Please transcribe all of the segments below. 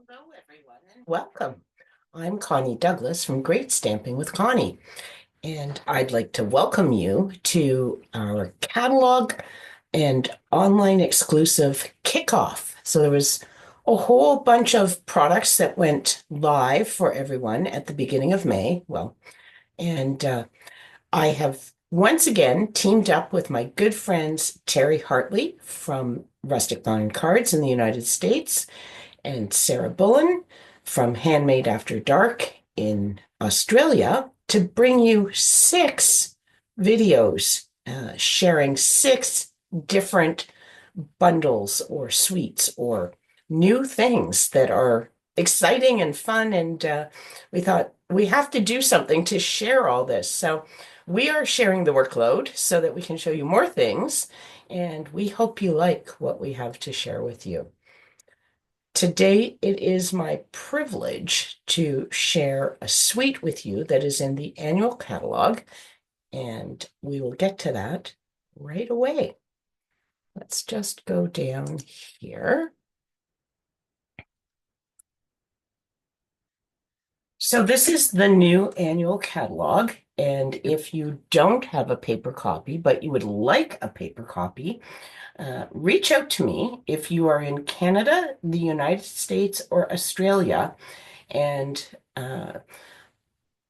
Hello, everyone, and welcome. I'm Connie Douglas from Great Stamping with Connie, and I'd like to welcome you to our catalog and online exclusive kickoff. So there was a whole bunch of products that went live for everyone at the beginning of May. And I have once again teamed up with my good friends Terry Hartley from Rustic Vinyl Cards in the United States and Sarah Bullen from Handmade After Dark in Australia to bring you six videos sharing six different bundles or suites or new things that are exciting and fun. And we thought we have to do something to share all this. So we are sharing the workload so that we can show you more things. And we hope you like what we have to share with you. Today, it is my privilege to share a suite with you that is in the annual catalog, and we will get to that right away. Let's just go down here. So this is the new annual catalog, and if you don't have a paper copy, but you would like a paper copy, reach out to me if you are in Canada, the United States, or Australia, and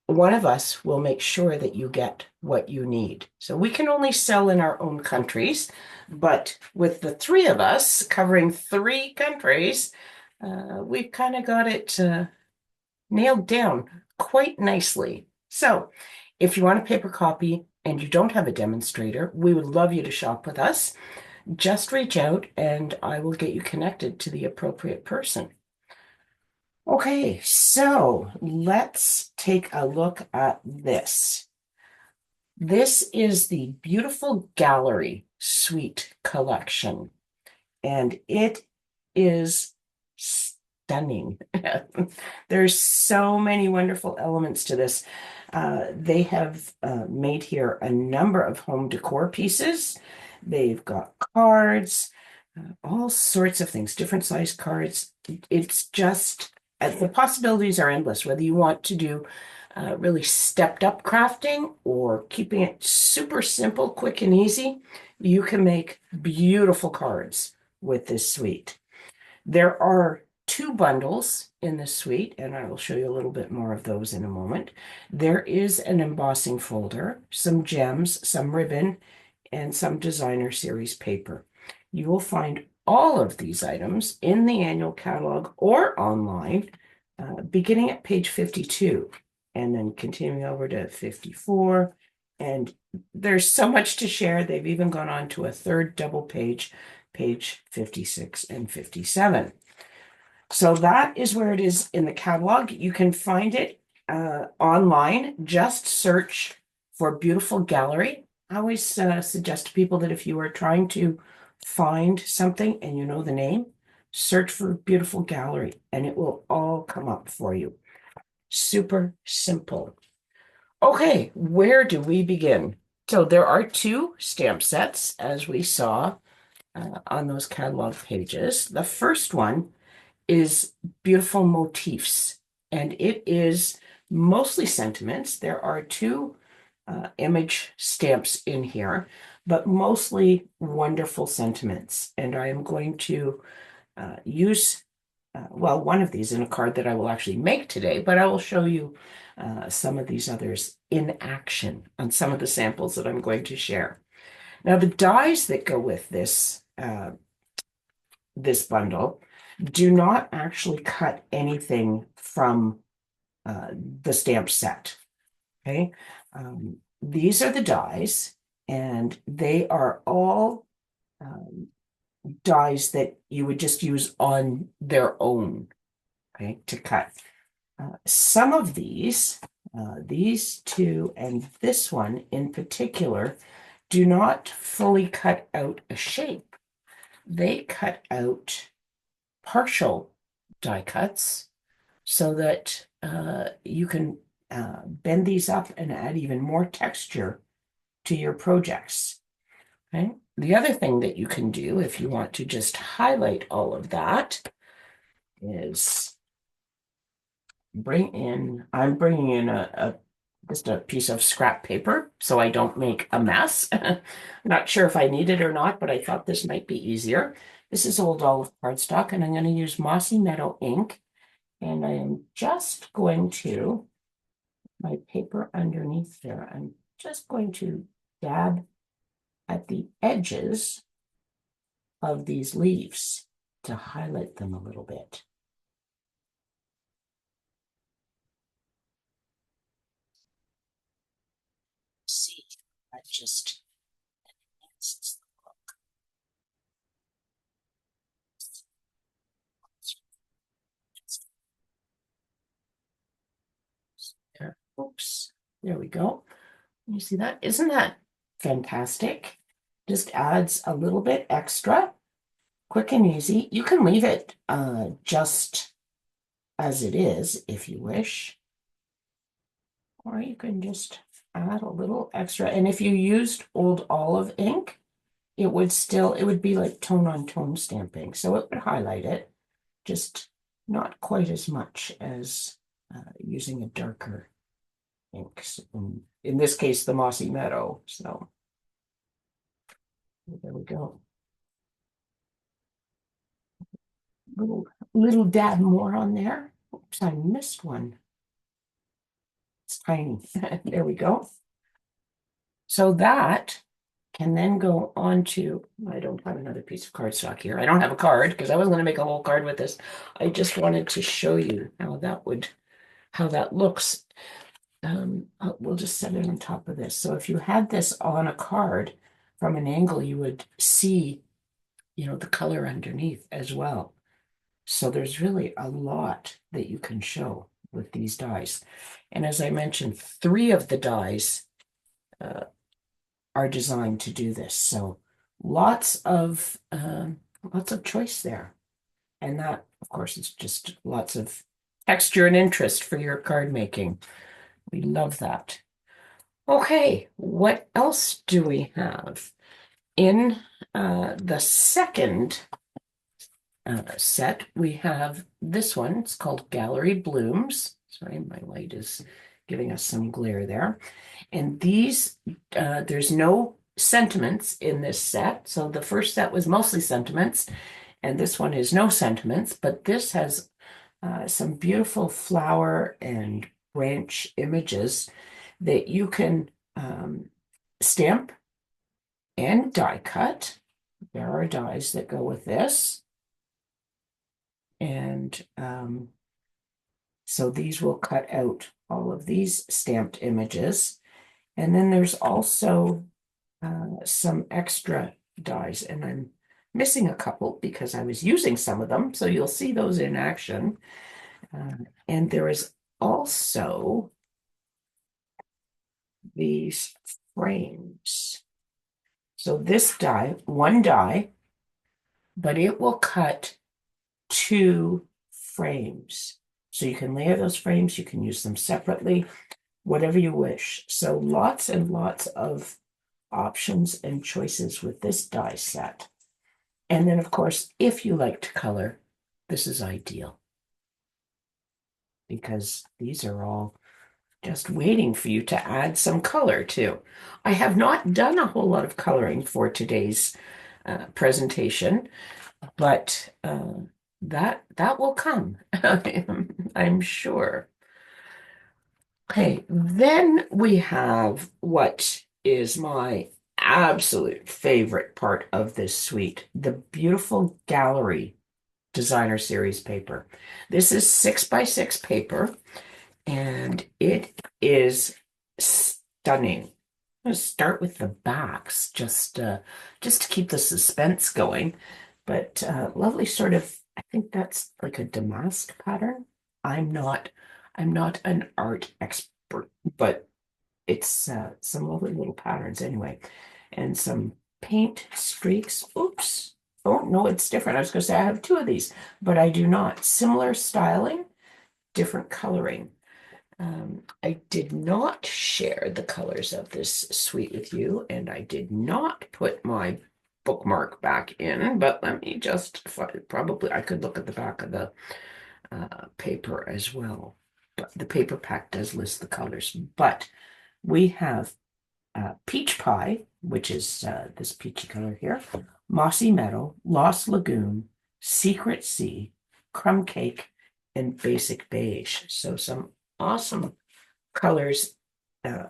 one of us will make sure that you get what you need. So we can only sell in our own countries, but with the three of us covering three countries, we've kind of got it nailed down quite nicely. So if you want a paper copy and you don't have a demonstrator, we would love you to shop with us. Just reach out and I will get you connected to the appropriate person. Okay, so let's take a look at this. This is the beautiful gallery suite collection, and it is stunning. There's so many wonderful elements to this. They have made here a number of home decor pieces. They've got cards, all sorts of things, different size cards. It's just the possibilities are endless, whether you want to do really stepped up crafting or keeping it super simple, quick and easy. You can make beautiful cards with this suite. There are two bundles in this suite, and I will show you a little bit more of those in a moment. There is an embossing folder, some gems, some ribbon, and some designer series paper. You will find all of these items in the annual catalog or online, beginning at page 52 and then continuing over to 54. And there's so much to share. They've even gone on to a third double page, page 56 and 57. So that is where it is in the catalog. You can find it online. Just search for Beautiful Gallery. I always suggest to people that if you are trying to find something and you know the name, search for Beautiful Gallery and it will all come up for you. Super simple. Okay, where do we begin? So there are two stamp sets, as we saw on those catalog pages. The first one is beautiful motifs, and it is mostly sentiments. There are two image stamps in here, but mostly wonderful sentiments. And I am going to use, well, one of these in a card that I will actually make today, but I will show you some of these others in action on some of the samples that I'm going to share. Now, the dies that go with this bundle do not actually cut anything from the stamp set. Okay, these are the dies, and they are all dies that you would just use on their own, okay, to cut. Some of these two and this one in particular, do not fully cut out a shape. They cut out partial die cuts so that you can bend these up and add even more texture to your projects. Okay. The other thing that you can do if you want to just highlight all of that is I'm bringing in just a piece of scrap paper so I don't make a mess. Not sure if I need it or not, but I thought this might be easier. This is Old Olive cardstock, and I'm going to use Mossy Meadow ink. And I am just going to, my paper underneath there, I'm just going to dab at the edges of these leaves to highlight them a little bit. See, I just enhances the look. There. Oops. There we go. You see that? Isn't that fantastic? Just adds a little bit extra, quick and easy. You can leave it just as it is if you wish, or you can just add a little extra. And if you used Old Olive ink, it would be like tone on tone stamping. So it would highlight it, just not quite as much as using a darker ink. So in this case, the Mossy Meadow. So there we go. Little little dab more on there. Oops, I missed one. It's tiny. There we go. So that can then go on to, I don't have another piece of cardstock here. I don't have a card because I was going to make a whole card with this. I just wanted to show you how that looks. We'll just set it on top of this. So if you had this on a card from an angle, you would see, the color underneath as well. So there's really a lot that you can show with these dies. And as I mentioned, three of the dies are designed to do this. So lots of choice there. And that, of course, is just lots of texture and interest for your card making. We love that. Okay, what else do we have? In the second set, we have this one. It's called Gallery Blooms. Sorry, my light is giving us some glare there. And these, there's no sentiments in this set. So the first set was mostly sentiments, and this one is no sentiments, but this has some beautiful flower and branch images that you can stamp and die cut. There are dies that go with this. And so these will cut out all of these stamped images. And then there's also some extra dies, and I'm missing a couple because I was using some of them. So you'll see those in action. And there is also these frames. So this die, one die, but it will cut two frames. So you can layer those frames, you can use them separately, whatever you wish. So lots and lots of options and choices with this die set. And then, of course, if you like to color, this is ideal because these are all just waiting for you to add some color to. I have not done a whole lot of coloring for today's presentation, but that will come, I'm sure. Okay, then we have what is my absolute favorite part of this suite, the beautiful gallery designer series paper. This is 6x6 paper, and it is stunning. I'm going to start with the backs, just to keep the suspense going. But lovely sort of, I think that's like a damask pattern. I'm not an art expert, but it's some lovely little patterns anyway, and some paint streaks. Oops. Oh no, it's different. I was going to say I have two of these, but I do not. Similar styling, different coloring. I did not share the colors of this suite with you, and I did not put my bookmark back in, but let me just probably I could look at the back of the paper as well. but the paper pack does list the colors. But we have peach pie, which is this peachy color here, mossy meadow, lost lagoon, secret sea, crumb cake, and basic beige. So some awesome colors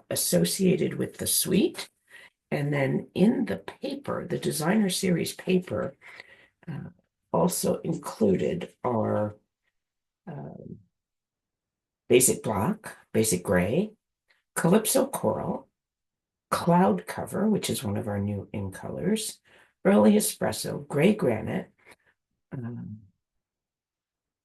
associated with the suite. And then in the paper, the designer series paper, also included our basic black, basic gray, calypso coral, cloud cover, which is one of our new in colors, early espresso, gray granite, um,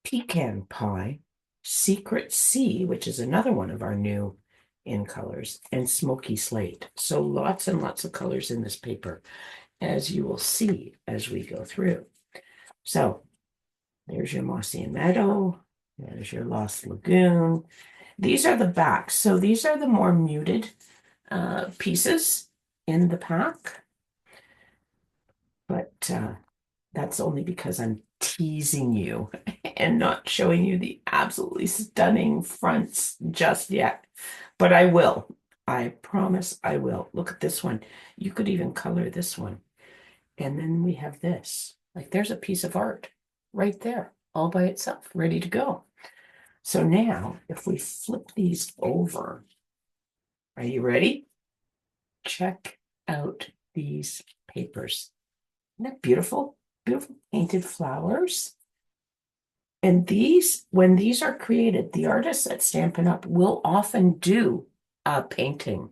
pecan pie, secret sea, which is another one of our new in colors, and smoky slate. So lots and lots of colors in this paper, as you will see as we go through. So there's your mossy meadow, there's your lost lagoon. These are the backs. So these are the more muted pieces in the pack, but that's only because I'm teasing you and not showing you the absolutely stunning fronts just yet. But I will. I promise I will. Look at this one. You could even color this one. And then we have this. Like there's a piece of art right there, all by itself, ready to go. So now, if we flip these over, are you ready? Check out these papers. Isn't that beautiful? Beautiful painted flowers. And these, when these are created, the artists at Stampin' Up! Will often do a painting.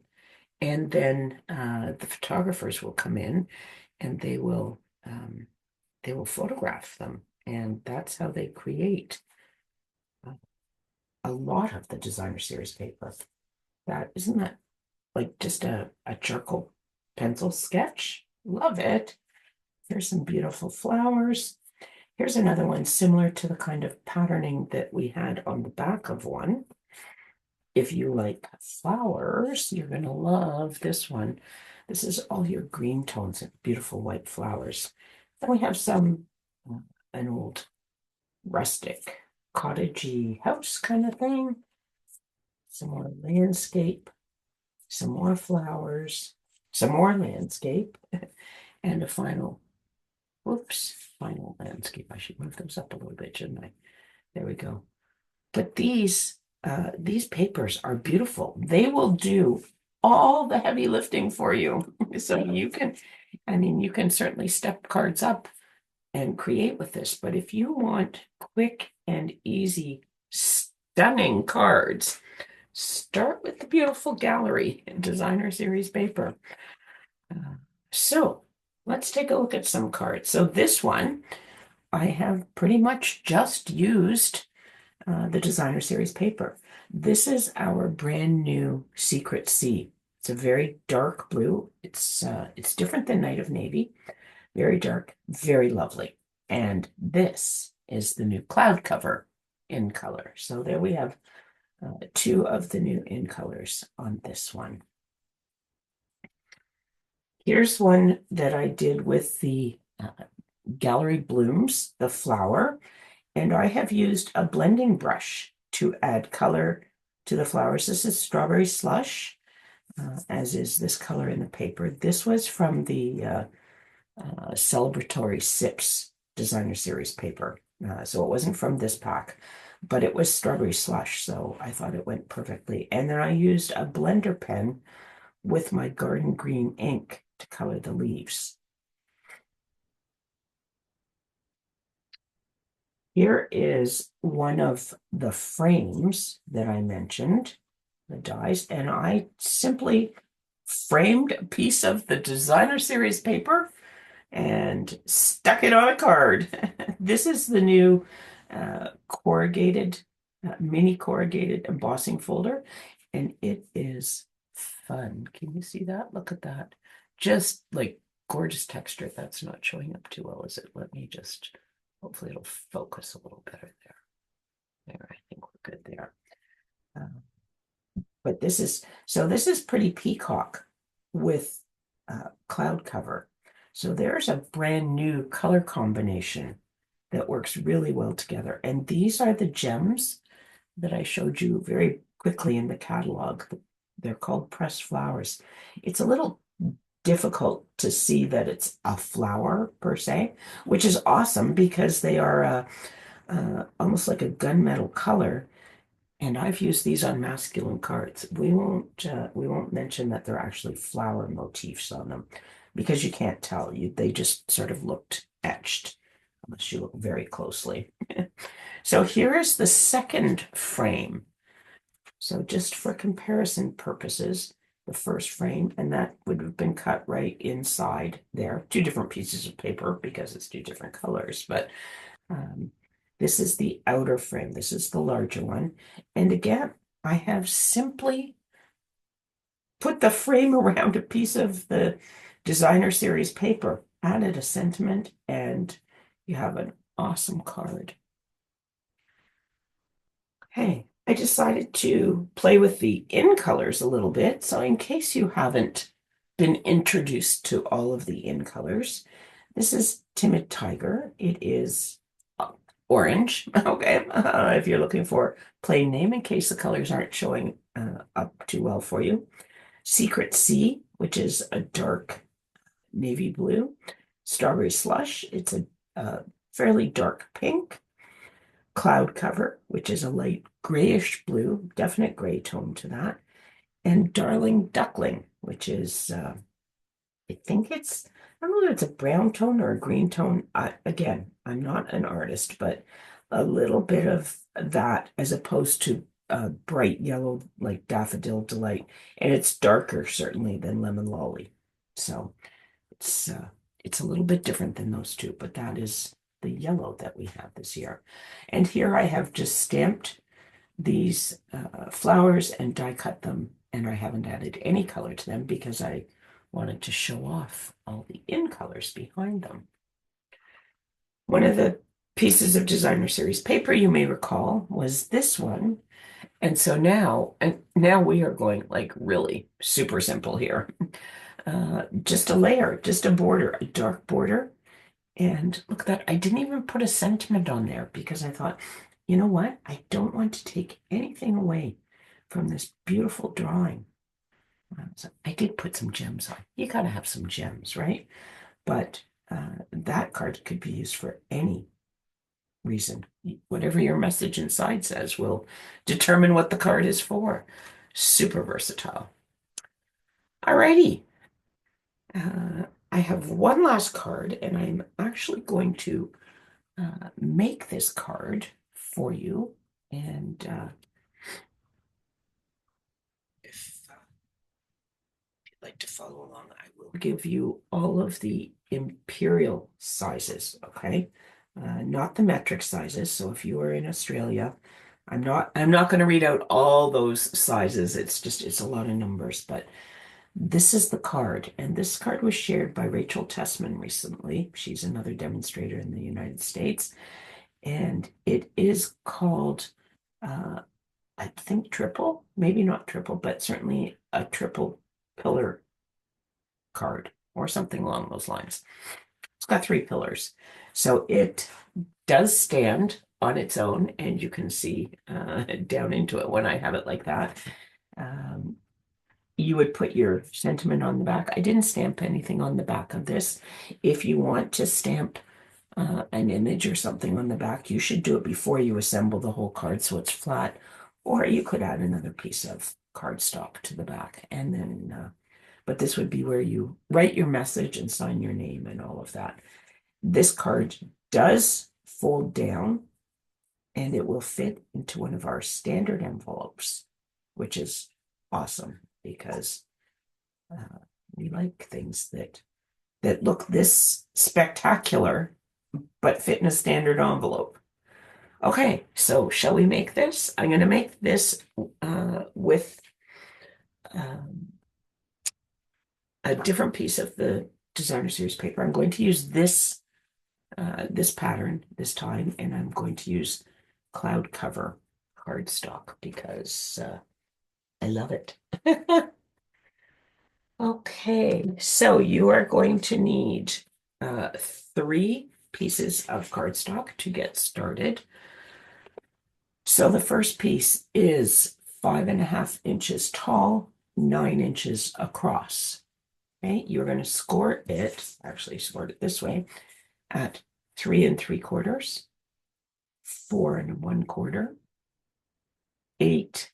And then the photographers will come in and they will photograph them. And that's how they create a lot of the designer series paper. Isn't that like just a charcoal pencil sketch? Love it. Here's some beautiful flowers. Here's another one similar to the kind of patterning that we had on the back of one. If you like flowers, you're going to love this one. This is all your green tones and beautiful white flowers. Then we have an old rustic cottagey house kind of thing. Some more landscape, some more flowers, some more landscape, and a final landscape. I should move those up a little bit, shouldn't I? There we go. But these papers are beautiful. They will do all the heavy lifting for you. So you can certainly step cards up and create with this. But if you want quick and easy, stunning cards, start with the beautiful gallery designer series paper. So let's take a look at some cards. So this one, I have pretty much just used the designer series paper. This is our brand new Secret Sea. It's a very dark blue. It's different than Night of Navy. Very dark, very lovely. And this is the new cloud cover in color. So there we have two of the new in colors on this one. Here's one that I did with the Gallery Blooms, the flower, and I have used a blending brush to add color to the flowers. This is Strawberry Slush, as is this color in the paper. This was from the Celebratory Sips designer series paper. So it wasn't from this pack, but it was Strawberry Slush, so I thought it went perfectly. And then I used a blender pen with my garden green ink to color the leaves. Here is one of the frames that I mentioned, the dies, and I simply framed a piece of the designer series paper and stuck it on a card. This is the new corrugated, mini corrugated embossing folder, and it is fun. Can you see that? Look at that. Just like gorgeous texture. That's not showing up too well, is it? Let me just, hopefully it'll focus a little better there. There, I think we're good there. But this is pretty peacock with cloud cover. So there's a brand new color combination that works really well together. And these are the gems that I showed you very quickly in the catalog. They're called pressed flowers. It's a little difficult to see that it's a flower per se, which is awesome because they are almost like a gunmetal color. And I've used these on masculine cards. We won't mention that they're actually flower motifs on them because you can't tell. They just sort of looked etched unless you look very closely. So here is the second frame. So just for comparison purposes, the first frame, and that would have been cut right inside there. Two different pieces of paper because it's two different colors, but um, this is the outer frame. This is the larger one. And again, I have simply put the frame around a piece of the designer series paper, added a sentiment, and you have an awesome card. Hey, I decided to play with the in colors a little bit. So in case you haven't been introduced to all of the in colors, this is Timid Tiger. It is orange. Okay. If you're looking for plain name in case the colors aren't showing up too well for you. Secret Sea, which is a dark navy blue. Strawberry Slush, it's a fairly dark pink. Cloud Cover, which is a light grayish blue, definite gray tone to that. And Darling Duckling, which is, I think I don't know if it's a brown tone or a green tone. Again, I'm not an artist, but a little bit of that as opposed to bright yellow like Daffodil Delight. And it's darker, certainly, than Lemon Lolly. So it's uh, it's a little bit different than those two, but that is the yellow that we have this year. And here I have just stamped these flowers and die cut them, and I haven't added any color to them because I wanted to show off all the in colors behind them. One of the pieces of designer series paper you may recall was this one. And now we are going like really super simple here. Just a layer, just a border, a dark border. And look at that, I didn't even put a sentiment on there because I thought, you know what? I don't want to take anything away from this beautiful drawing. So I did put some gems on. You gotta have some gems, right? But that card could be used for any reason. Whatever your message inside says will determine what the card is for. Super versatile. Alrighty. I have one last card, and I'm actually going to make this card for you. And if you'd like to follow along, I will give you all of the imperial sizes, okay? Not the metric sizes. So if you are in Australia, I'm not going to read out all those sizes. It's a lot of numbers, but this is the card, and this card was shared by Rachel Tessman recently. She's another demonstrator in the United States, and it is called, I think triple, maybe not triple, but certainly a triple pillar card or something along those lines. It's got three pillars, so it does stand on its own, and you can see down into it when I have it like that. Um, you would put your sentiment on the back. I didn't stamp anything on the back of this. If you want to stamp an image or something on the back, you should do it before you assemble the whole card so it's flat. Or you could add another piece of cardstock to the back. And then, but this would be where you write your message and sign your name and all of that. This card does fold down and it will fit into one of our standard envelopes, which is awesome because we like things that look this spectacular but fit in a standard envelope. Okay, so shall we make this? I'm going to make this with um, a different piece of the designer series paper. I'm going to use this pattern this time, and I'm going to use cloud cover cardstock because I love it. Okay, so you are going to need three pieces of cardstock to get started. So the first piece is 5.5 inches tall, 9 inches across. Okay, you're going to score it, actually scored it this way, at 3 3/4, 4 1/4, 8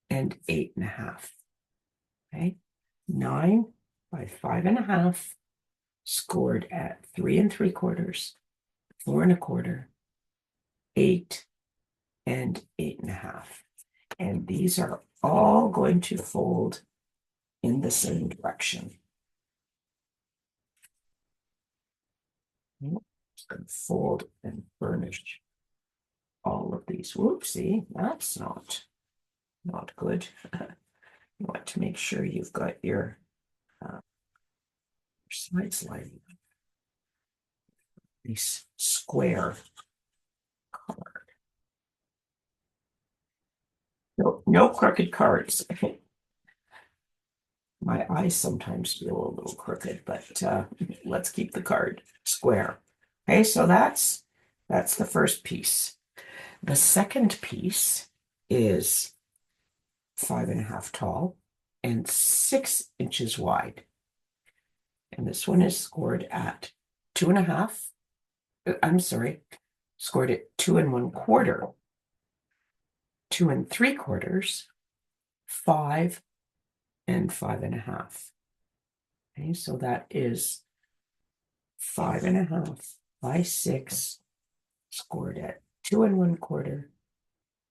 and 8.5. Okay, 9 by 5.5, scored at 3 3/4, 4 1/4, 8 and 8.5. And these are all going to fold in the same direction. Just going to fold and burnish all of these. Whoopsie, that's not good. You want to make sure you've got your sides lining up. These square card. No crooked cards. My eyes sometimes feel a little crooked, but let's keep the card square. Okay, so that's the first piece. The second piece is 5.5 tall and 6 inches wide. And this one is scored at 2.5. I'm sorry, scored at 2 1/4, 2 3/4, 5 and 5.5. Okay, so that is 5.5 by 6, scored at 2 1/4,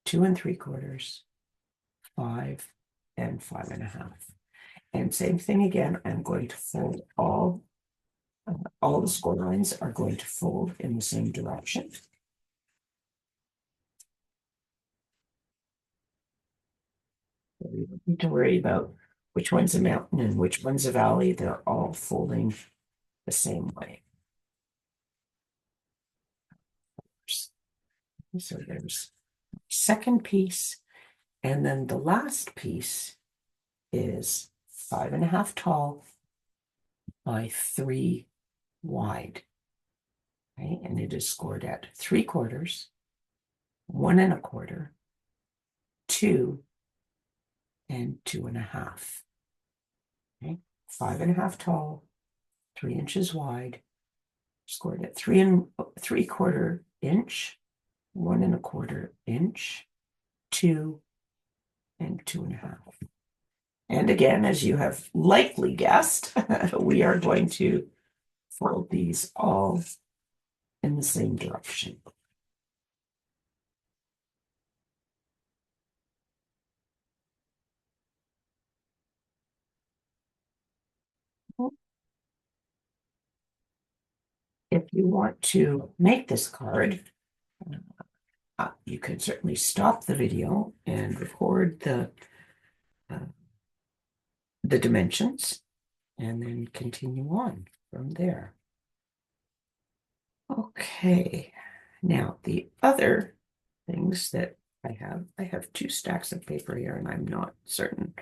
2 3/4, 5 and 5.5. And same thing again, I'm going to fold all the score lines are going to fold in the same direction. So you don't need to worry about which one's a mountain and which one's a valley. They're all folding the same way. So there's second piece, and then the last piece is 5.5 tall by 3 wide. Okay, and it is scored at 3/4, 1 1/4, 2 and 2.5. Okay, 5.5 tall, 3 inches wide, scored at 3 3/4 inch, 1 1/4 inch, 2 and 2.5. And again, as you have likely guessed, we are going to fold these all in the same direction. If you want to make this card, you can certainly stop the video and record the dimensions and then continue on from there. Okay, now the other things that I have 2 stacks of paper here, and I'm not certain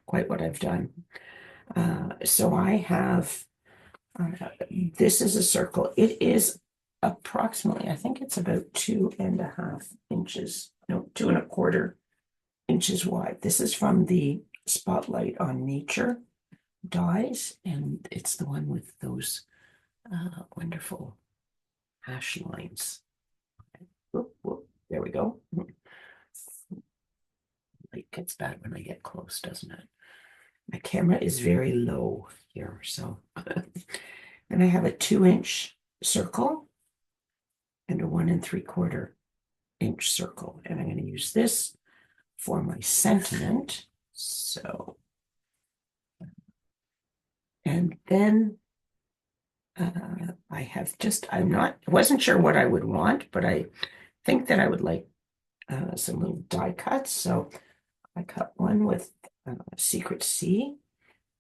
quite what I've done. So I have, this is a circle. It is approximately, I think it's about 2.5 inches, no, 2 1/4 inches wide. This is from the Spotlight on Nature dies, and it's the one with those wonderful hash lines. Whoop, whoop, there we go. Light gets bad when I get close, doesn't it? My camera is very low here, so. Then I have a 2-inch circle and a 1 3/4 inch circle, and I'm going to use this for my sentiment. So, and then I have just, I wasn't sure what I would want, but I think that I would like some little die cuts. So I cut one with Secret Sea.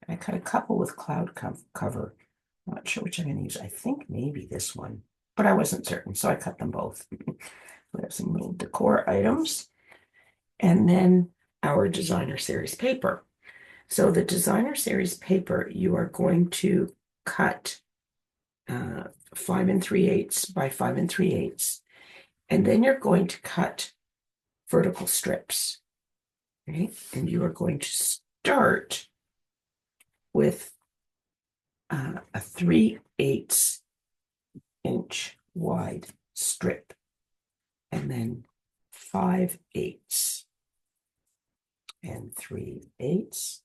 I cut a couple with Cloud Cover. I'm not sure which I'm going to use. I think maybe this one, but I wasn't certain, so I cut them both. We have some little decor items. And then our designer series paper. So the designer series paper, you are going to cut 5 3/8 by 5 3/8, and then you're going to cut vertical strips. Okay, and you are going to start with a 3/8 inch wide strip, and then 5/8 and 3/8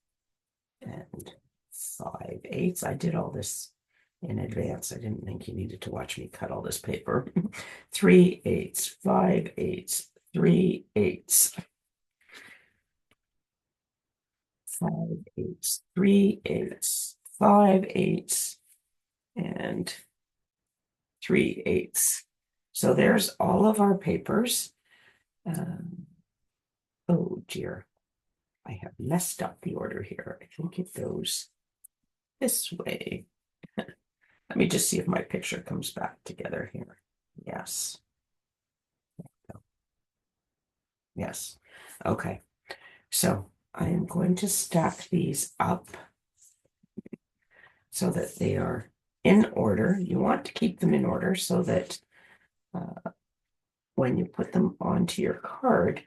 and 5/8. I did all this in advance. I didn't think you needed to watch me cut all this paper. 3/8, 5/8, 3/8, 5/8, 3/8, 5/8, and 3/8. So there's all of our papers. Oh dear, I have messed up the order here. I think it goes this way. Let me just see if my picture comes back together here. Yes. Yes. Okay. So I am going to stack these up so that they are in order. You want to keep them in order so that when you put them onto your card,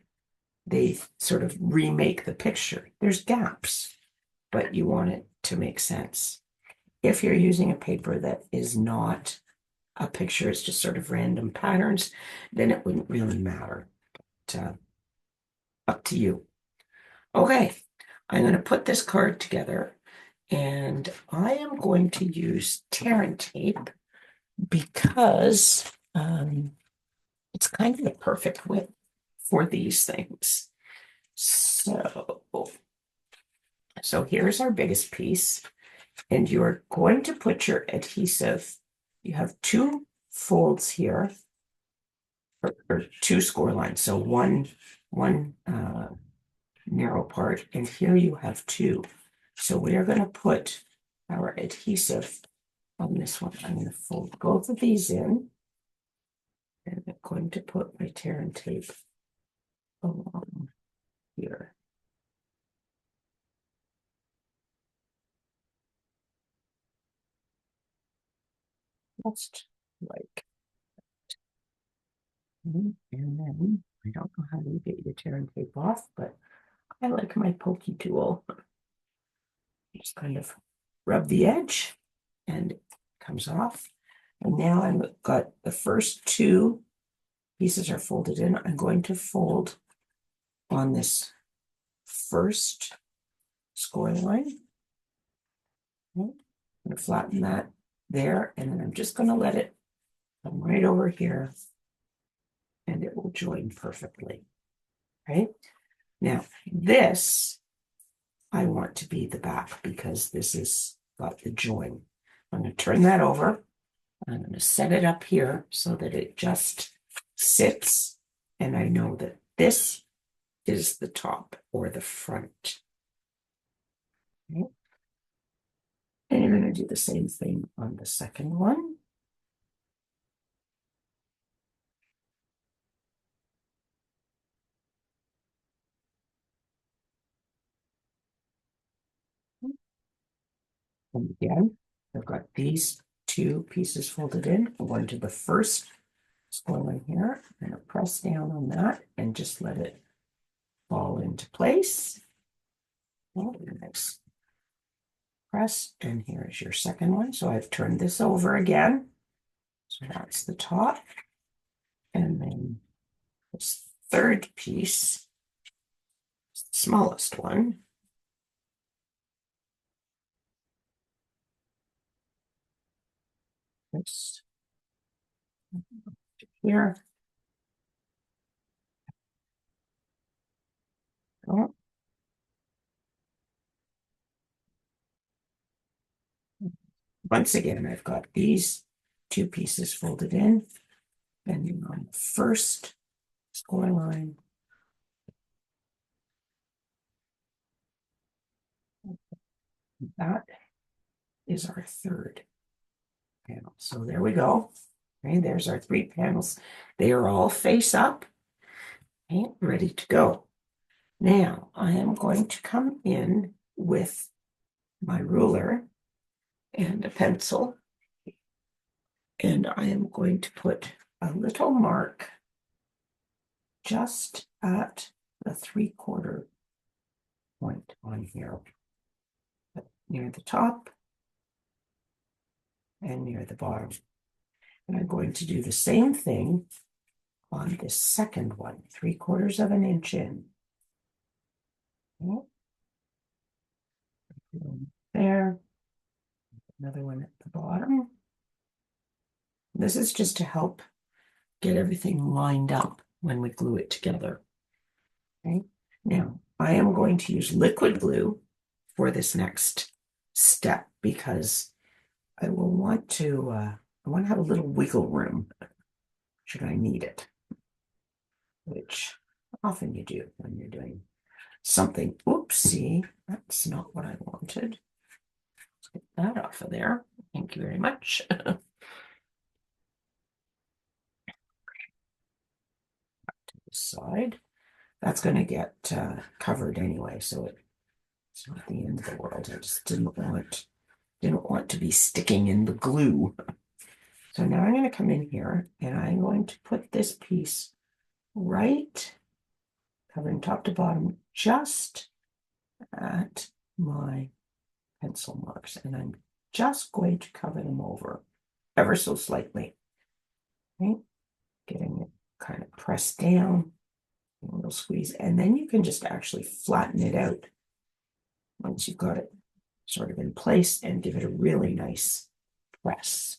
they sort of remake the picture. There's gaps, but you want it to make sense. If you're using a paper that is not a picture, it's just sort of random patterns, then it wouldn't really matter. But, up to you. Okay, I'm going to put this card together, and I am going to use tear and tape because it's kind of the perfect width for these things. So here's our biggest piece, and you're going to put your adhesive. You have two folds here, or two score lines. So one narrow part, and here you have two. So we are going to put our adhesive on this one. I'm going to fold both of these in, and I'm going to put my tear and tape along here. Just like, and then I don't know how you get your tear and tape off, but I like my pokey tool. Just kind of rub the edge and it comes off. And now I've got the first two pieces are folded in. I'm going to fold on this first score line. Okay. I'm going to flatten that there, and then I'm just going to let it come right over here, and it will join perfectly. Right? Now, this I want to be the back because this is got the join. I'm going to turn that over. I'm going to set it up here so that it just sits, and I know that this is the top or the front. Okay. And you're going to do the same thing on the second one. And again, I've got these two pieces folded in. I'm going to the first score line here. I'm going to press down on that and just let it fall into place. Next press, and here's your second one. So I've turned this over again. So that's the top. And then this third piece, smallest one. This here. Oh. Once again, I've got these two pieces folded in, and on the first score line, that is our third panel. So there we go. Okay, there's our three panels. They are all face up. Okay, ready to go. Now I am going to come in with my ruler and a pencil, and I am going to put a little mark just at the 3/4 point on here, near the top and near the bottom. And I'm going to do the same thing on this second one, 3/4 of an inch in. Okay. There, another one at the bottom. This is just to help get everything lined up when we glue it together. Okay. Now, I am going to use liquid glue for this next step because I will want to, I want to have a little wiggle room should I need it, which often you do when you're doing something. Oopsie, that's not what I wanted. Let's get that off of there. Thank you very much. To the side. That's going to get covered anyway, so it's not the end of the world. I just didn't want to be sticking in the glue. So now I'm going to come in here and I'm going to put this piece right, covering top to bottom, just at my pencil marks. And I'm just going to cover them over ever so slightly. Okay, getting it kind of pressed down, a little squeeze, and then you can just actually flatten it out once you've got it sort of in place and give it a really nice press.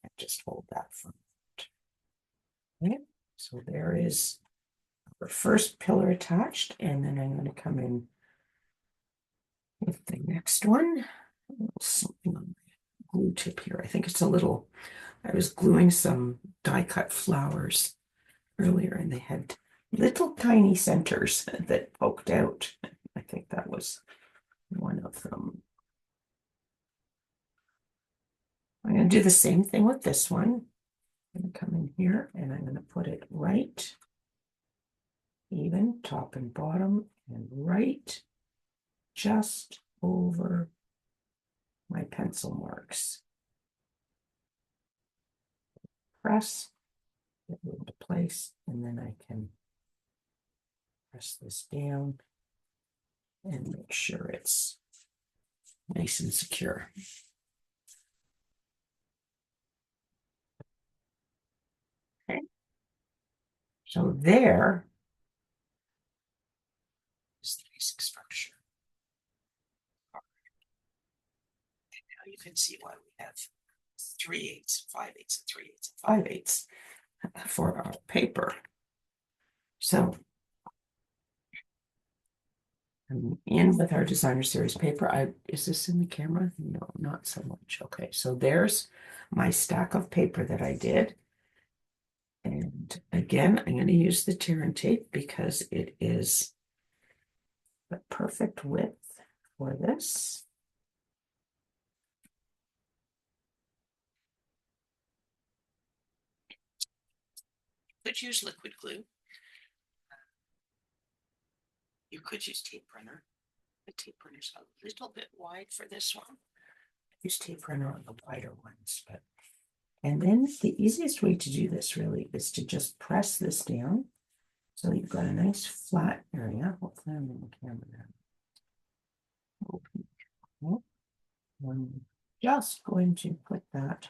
And just hold that for a minute. Okay, so there is our first pillar attached, and then I'm going to come in with the next one. A little something on my glue tip here. I think it's a little, I was gluing some die cut flowers earlier and they had little tiny centers that poked out. I think that was one of them. I'm going to do the same thing with this one. I'm going to come in here and I'm going to put it right, even, top and bottom, and right just over my pencil marks. Press, get it into place, and then I can press this down and make sure it's nice and secure. Okay. So there is the basic structure. And now you can see why we have 3/8, 5/8, and 3/8, and 5/8 for our paper. So I'm in with our designer series paper. Is this in the camera? No, not so much. Okay, so there's my stack of paper that I did. And again, I'm going to use the tear and tape because it is the perfect width for this. You could use liquid glue. You could use tape runner. The tape runner's a little bit wide for this one. I use tape runner on the wider ones, but and then the easiest way to do this really is to just press this down. So you've got a nice flat area. Hopefully I'm in the camera now. Okay. I'm just going to put that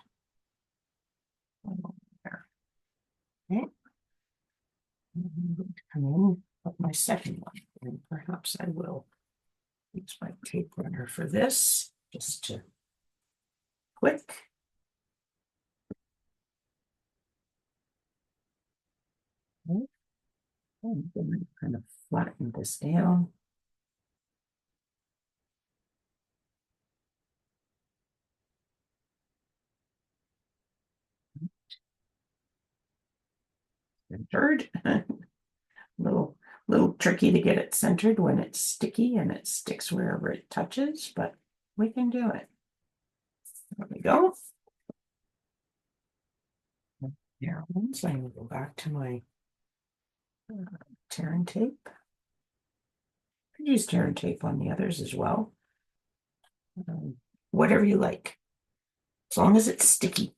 there. Okay. I'm going to come in with my second one, and perhaps I will use my tape runner for this, just to quick. Okay. I'm going to kind of flatten this down. Centered. little tricky to get it centered when it's sticky and it sticks wherever it touches, but we can do it. There we go. There, once I'm going to go back to my tear and tape. I could use tear and tape on the others as well. Whatever you like, as long as it's sticky.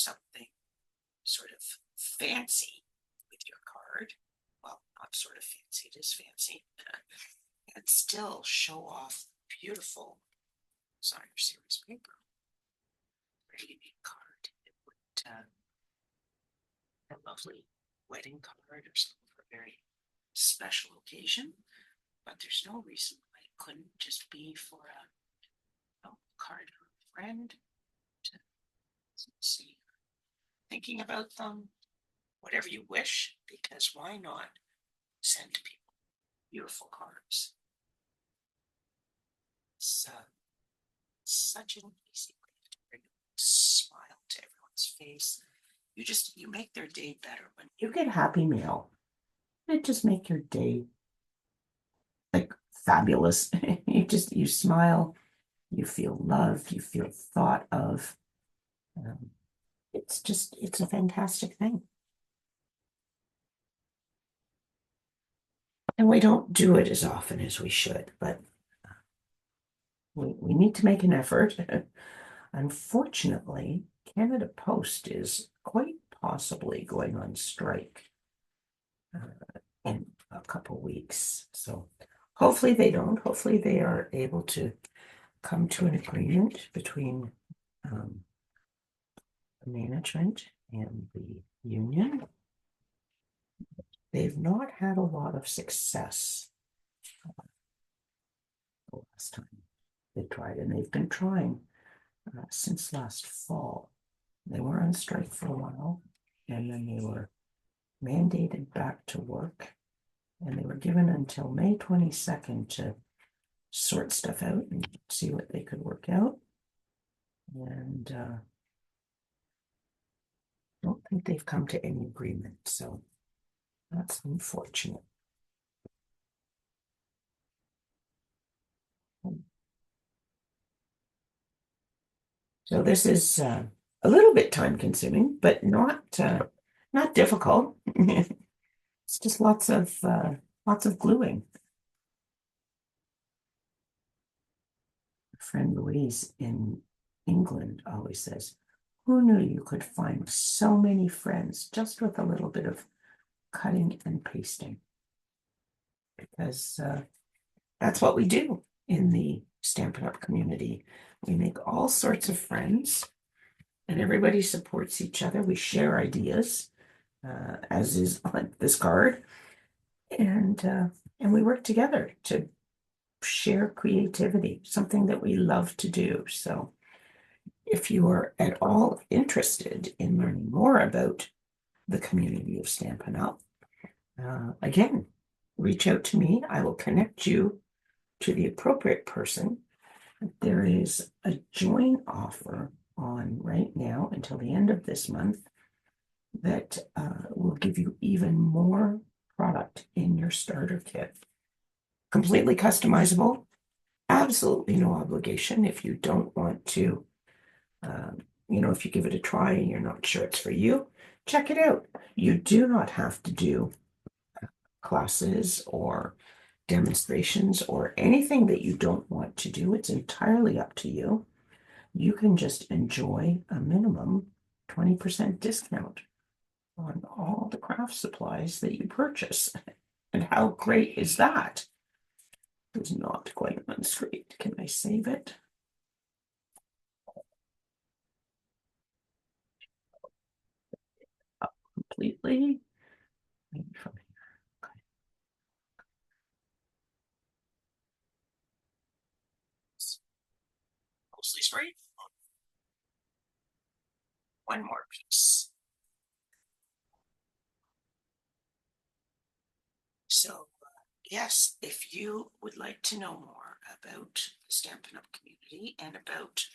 something sort of fancy with your card, well, not sort of fancy, it is fancy, and still show off beautiful designer series paper. Very unique card. It would a lovely wedding card or something for a very special occasion, but there's no reason why it couldn't just be for a card for a friend to see. Thinking about them, whatever you wish, because why not send people beautiful cards? It's such an easy way to bring a smile to everyone's face. You make their day better when you get happy mail. It just make your day like fabulous. You smile, you feel loved, you feel thought of. It's a fantastic thing. And we don't do it as often as we should, but we need to make an effort. Unfortunately, Canada Post is quite possibly going on strike in a couple weeks. So hopefully they don't. Hopefully they are able to come to an agreement between the management and the union. They've not had a lot of success the last time they tried, and they've been trying since last fall. They were on strike for a while, and then they were mandated back to work, and they were given until May 22nd to sort stuff out and see what they could work out. And I don't think they've come to any agreement, so that's unfortunate. So this is a little bit time consuming, but not difficult. It's just lots of gluing. Friend Louise in England always says, who knew you could find so many friends just with a little bit of cutting and pasting? Because that's what we do in the Stampin' Up! Community. We make all sorts of friends, and everybody supports each other. We share ideas, as is on this card, and we work together to share creativity, something that we love to do. So if you are at all interested in learning more about the community of Stampin' Up, again, reach out to me. I will connect you to the appropriate person. There is a join offer on right now until the end of this month that will give you even more product in your starter kit. Completely customizable, absolutely no obligation if you don't want to, if you give it a try and you're not sure it's for you, check it out. You do not have to do classes or demonstrations or anything that you don't want to do. It's entirely up to you. You can just enjoy a minimum 20% discount on all the craft supplies that you purchase. And how great is that? It's not quite on straight. Can I save it? Up completely. Maybe from here. Okay. Mostly straight. One more piece. So, yes, if you would like to know more about the Stampin' Up! Community and about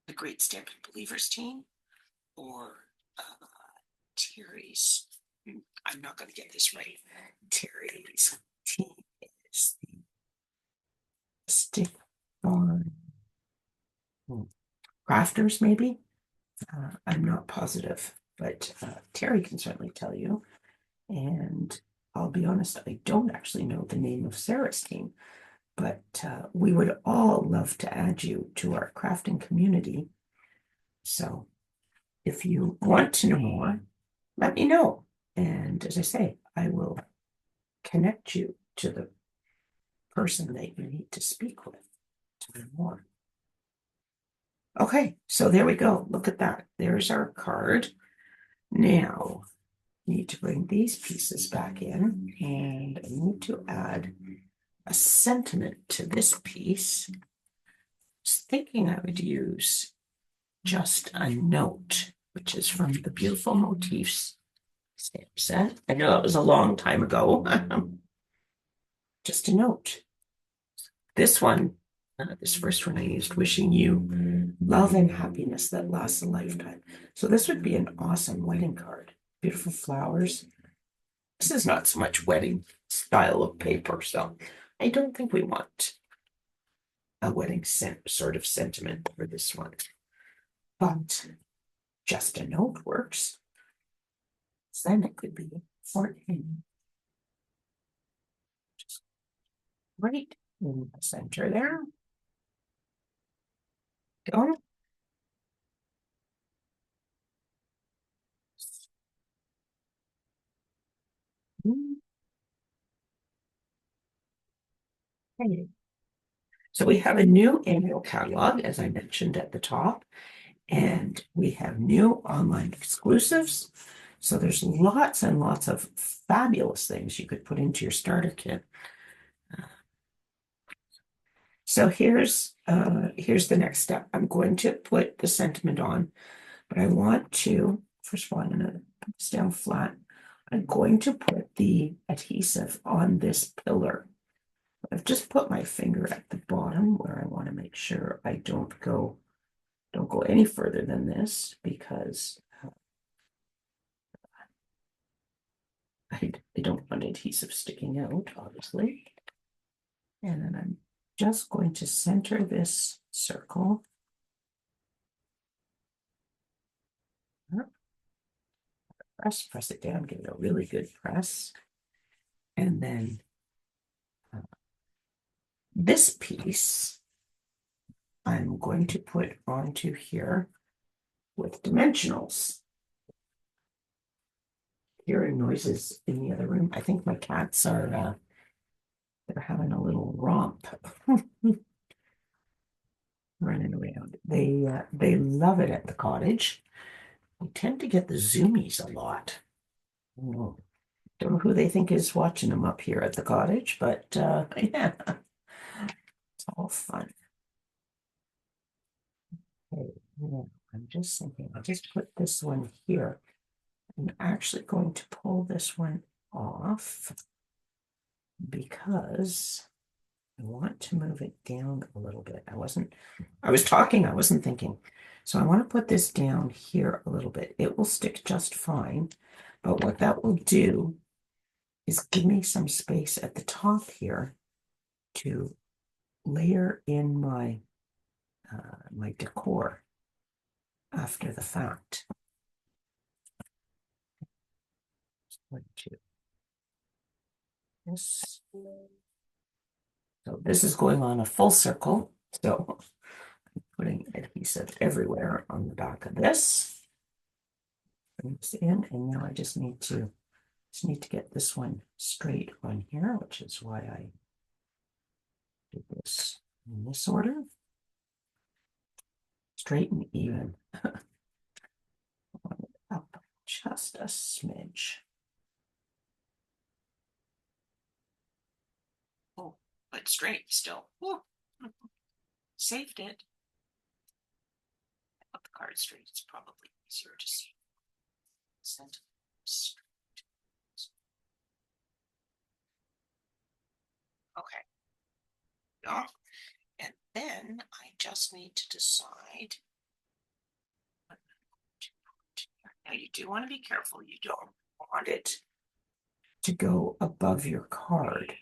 the Great Stampin' Believers team, or Terry's, I'm not going to get this right, Terry's team is the Stick on Crafters, maybe? I'm not positive, but Terry can certainly tell you. And I'll be honest, I don't actually know the name of Sarah's team, but we would all love to add you to our crafting community. So if you want to know more, let me know. And as I say, I will connect you to the person that you need to speak with to learn more. Okay, so there we go. Look at that. There's our card. Now, I need to bring these pieces back in, and I need to add a sentiment to this piece. I was thinking I would use just a note, which is from the Beautiful Motifs stamp set. I know that was a long time ago. Just a note. This one, this first one I used, wishing you love and happiness that lasts a lifetime. So this would be an awesome wedding card. Beautiful flowers. This is not so much wedding style of paper, so I don't think we want a wedding sort of sentiment for this one. But just a note works. So then it could be for him. Just right in the center there. Go. Okay. So we have a new annual catalog, as I mentioned at the top, and we have new online exclusives. So there's lots and lots of fabulous things you could put into your starter kit. So here's the next step. I'm going to put the sentiment on, but I want to, first of all, I'm going to put this down flat. I'm going to put the adhesive on this pillar. I've just put my finger at the bottom where I want to make sure I don't go any further than this, because I don't want adhesive sticking out, obviously. And then I'm just going to center this circle. Press it down, give it a really good press. And then this piece I'm going to put onto here with dimensionals. Hearing noises in the other room. I think my cats are they're having a little romp. Running around. They love it at the cottage. We tend to get the zoomies a lot. Don't know who they think is watching them up here at the cottage, but yeah, it's all fun. Okay, yeah, I'm just thinking, I'll just put this one here. I'm actually going to pull this one off because I want to move it down a little bit. I was talking, I wasn't thinking. So I want to put this down here a little bit. It will stick just fine, but what that will do is give me some space at the top here to layer in my my decor after the fact. This. So this is going on a full circle. So I'm putting adhesive everywhere on the back of this. Bring this in, and now I just need to get this one straight on here, which is why I did this in this order. Straight and even. Up just a smidge. Oh, but straight still. Oh. Saved it. Put the card straight. It's probably easier to see. Okay. Oh. And then I just need to decide. Now you do want to be careful. You don't want it to go above your card,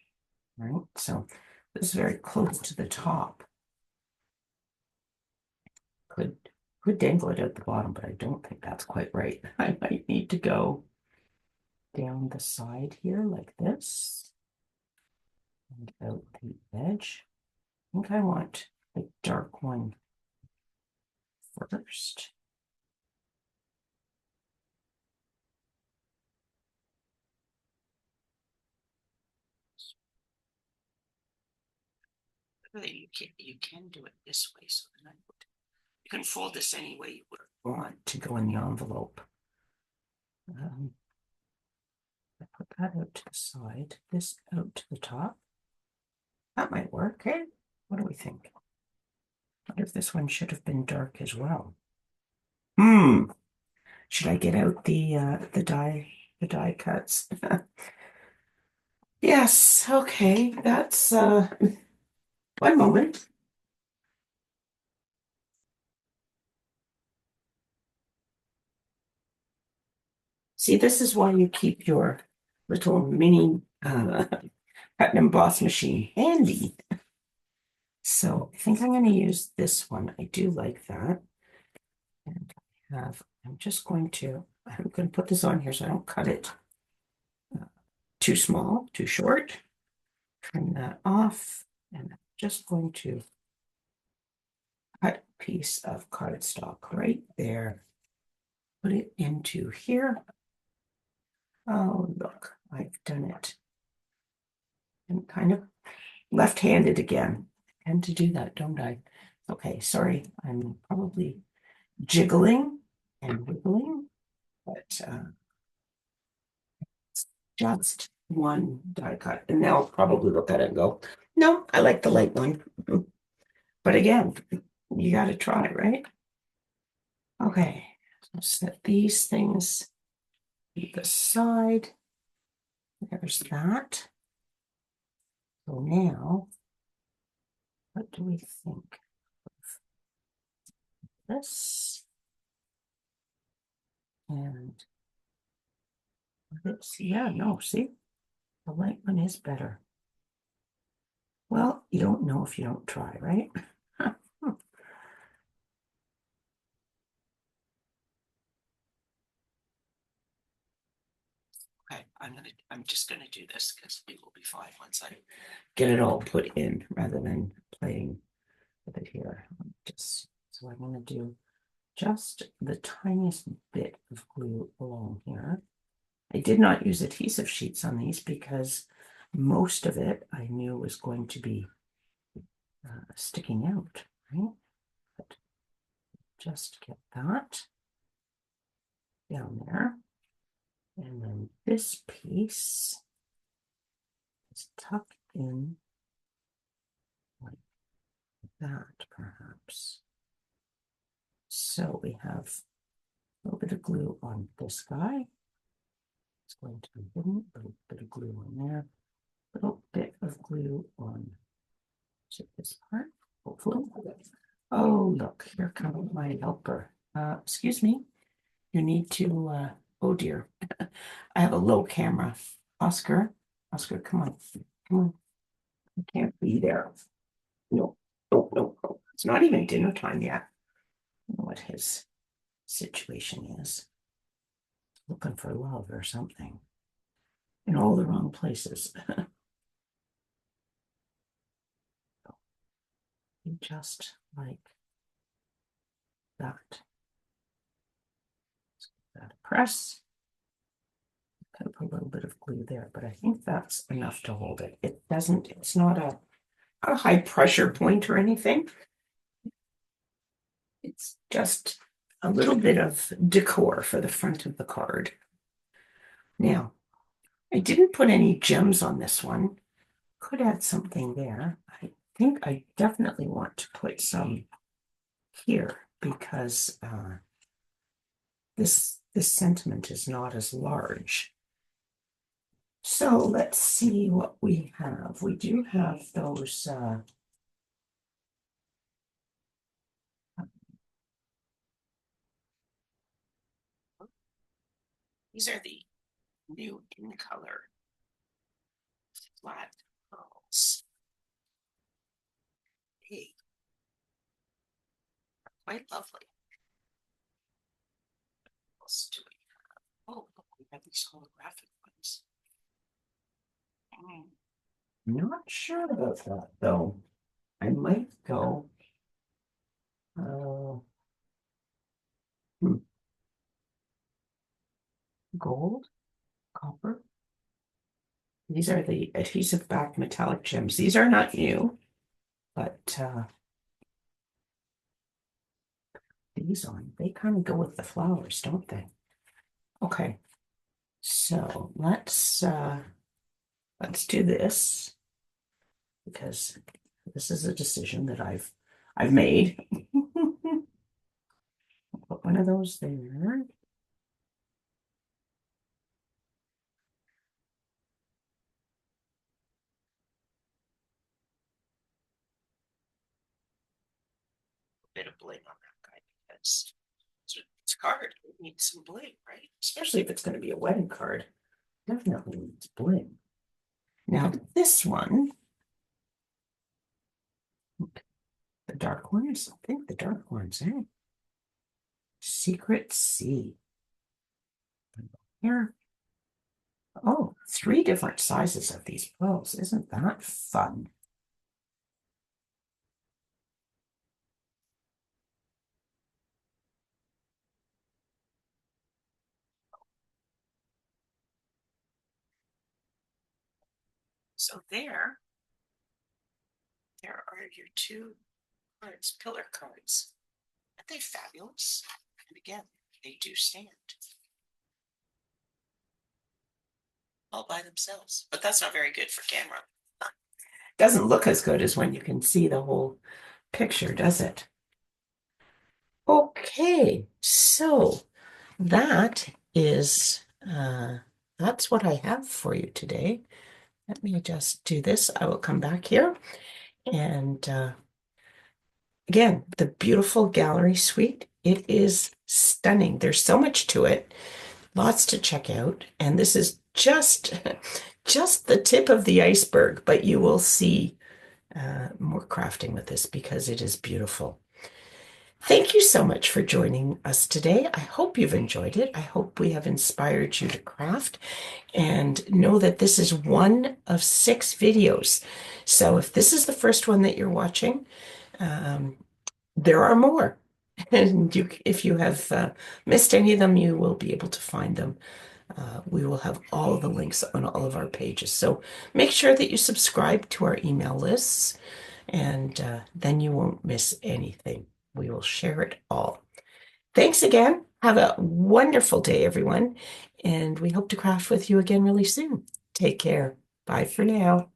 right? So this is very close to the top. Could dangle it at the bottom, but I don't think that's quite right. I might need to go down the side here like this and out the edge. I think I want the dark one first. Really, you can do it this way, so then you can fold this any way you would want to go in the envelope. I put that out to the side, this out to the top. That might work, eh? What do we think? What if this one should have been dark as well? Should I get out the die cuts? Yes, okay, that's one moment. See, this is why you keep your little mini cut and emboss machine handy. So I think I'm going to use this one. I do like that. And I'm going to put this on here so I don't cut it too small, too short. Trim that off. And I'm just going to cut a piece of cardstock right there. Put it into here. Oh, look, I've done it. I'm kind of left-handed again. I tend to do that, don't I? Okay, sorry. I'm probably jiggling and wiggling, but just one die cut. And now I'll probably look at it and go, no, I like the light one. But again, you got to try, right? Okay, so set these things to the side. There's that. So now, what do we think of this? And this, yeah, no, see, the light one is better. Well, you don't know if you don't try, right? Okay, I'm just gonna do this because it will be fine once I get it all put in rather than playing with it here. So I'm gonna do just the tiniest bit of glue along here. I did not use adhesive sheets on these because most of it I knew was going to be sticking out, right? But just get that down there. And then this piece is tucked in like that, perhaps. So we have a little bit of glue on this guy. It's going to be hidden, a little bit of glue on there, a little bit of glue on this part, hopefully. Oh, look, here comes my helper. Excuse me, you need to, oh dear, I have a low camera. Oscar, come on, come on. I can't be there. No, no, no, no. It's not even dinner time yet. I don't know what his situation is. Looking for love or something. In all the wrong places. Just like that. That press. Kind of put a little bit of glue there, but I think that's enough to hold it. It's not a high pressure point or anything. It's just a little bit of decor for the front of the card. Now, I didn't put any gems on this one. Could add something there. I think I definitely want to put some here because this sentiment is not as large. So let's see what we have. We do have those these are the new in color flat pearls. Hey, quite lovely. What else do we have? Oh, look, we have these holographic ones. Not sure about that though. I might go. Uh, Gold, copper. These are the adhesive back metallic gems. These are not new. But these on, they kind of go with the flowers, don't they? Okay, so let's do this because this is a decision that I've made. Put one of those there. Bit of bling on that guy because it's a card. It needs some bling, right? Especially if it's going to be a wedding card. Definitely needs bling. Now this one, the dark ones, I think the dark ones, eh? Secret Sea. Here. Oh, three different sizes of these pearls. Isn't that fun? So there are your two cards, pillar cards. Aren't they fabulous? And again, they do stand all by themselves, but that's not very good for camera. Doesn't look as good as when you can see the whole picture, does it? Okay, so that is that's what I have for you today. Let me just do this. I will come back here and again, the beautiful gallery suite. It is stunning. There's so much to it, lots to check out, and this is just just the tip of the iceberg, but you will see more crafting with this because it is beautiful. Thank you so much for joining us today. I hope you've enjoyed it. I hope we have inspired you to craft and know that this is one of 6 videos. So if this is the first one that you're watching, um, there are more. And if you have missed any of them, you will be able to find them. We will have all of the links on all of our pages. So make sure that you subscribe to our email lists, and then you won't miss anything. We will share it all. Thanks again. Have a wonderful day, everyone. And we hope to craft with you again really soon. Take care. Bye for now.